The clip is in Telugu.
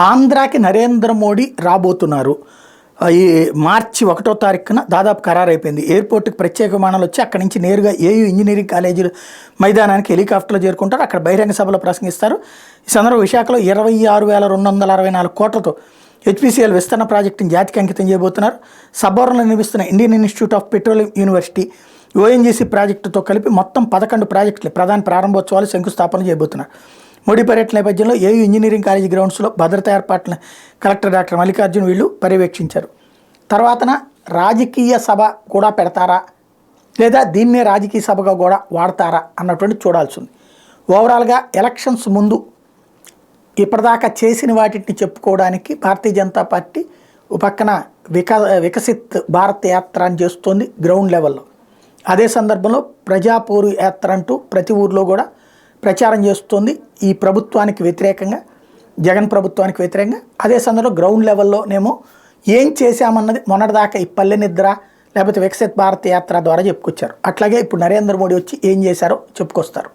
ఆంధ్రాకి నరేంద్ర మోడీ రాబోతున్నారు. ఈ మార్చి 1వ తారీఖున దాదాపు ఖరారైపోయింది. ఎయిర్పోర్ట్కి ప్రత్యేక విమానాలు వచ్చి అక్కడి నుంచి నేరుగా ఏయూ ఇంజనీరింగ్ కాలేజీ మైదానానికి హెలికాప్టర్లో చేరుకుంటారు. అక్కడ బహిరంగ సభలో ప్రసంగిస్తారు. ఈ సందర్భంగా విశాఖలో 26,264 కోట్లతో హెచ్పిసిఎల్ విస్తరణ ప్రాజెక్టుని జాతికి అంకితం చేయబోతున్నారు. సబ్బవరంలో నిర్మిస్తున్న Indian Institute of Petroleum University ONGC ప్రాజెక్టుతో కలిపి మొత్తం 11 ప్రాజెక్టులు ప్రధాన ప్రారంభోత్సవాలు శంకుస్థాపన చేయబోతున్నారు. మోడీ పర్యటన నేపథ్యంలో ఏయూ ఇంజనీరింగ్ కాలేజీ గ్రౌండ్స్లో భద్రతా ఏర్పాట్లను కలెక్టర్ డాక్టర్ మల్లికార్జున్ వీళ్ళు పర్యవేక్షించారు. తర్వాతన రాజకీయ సభ కూడా పెడతారా లేదా దీన్నే రాజకీయ సభగా కూడా వాడతారా అన్నటువంటి చూడాల్సి ఉంది. ఓవరాల్గా ఎలక్షన్స్ ముందు ఇప్పటిదాకా చేసిన వాటిని చెప్పుకోవడానికి భారతీయ జనతా పార్టీ ఒక పక్కన వికసిత్ భారత్ యాత్ర అని చేస్తోంది గ్రౌండ్ లెవెల్లో. అదే సందర్భంలో ప్రజాపూరు యాత్ర అంటూ ప్రతి ఊర్లో కూడా ప్రచారం చేస్తోంది ఈ ప్రభుత్వానికి వ్యతిరేకంగా, జగన్ ప్రభుత్వానికి వ్యతిరేకంగా. అదే సందర్భంలో గ్రౌండ్ లెవెల్లోనేమో ఏం చేశామన్నది మొన్నటిదాకా ఈ పల్లె నిద్ర లేకపోతే వికసిత్ భారత్ యాత్ర ద్వారా చెప్పుకొచ్చారు. అట్లాగే ఇప్పుడు నరేంద్ర మోడీ వచ్చి ఏం చేశారో చెప్పుకొస్తారు.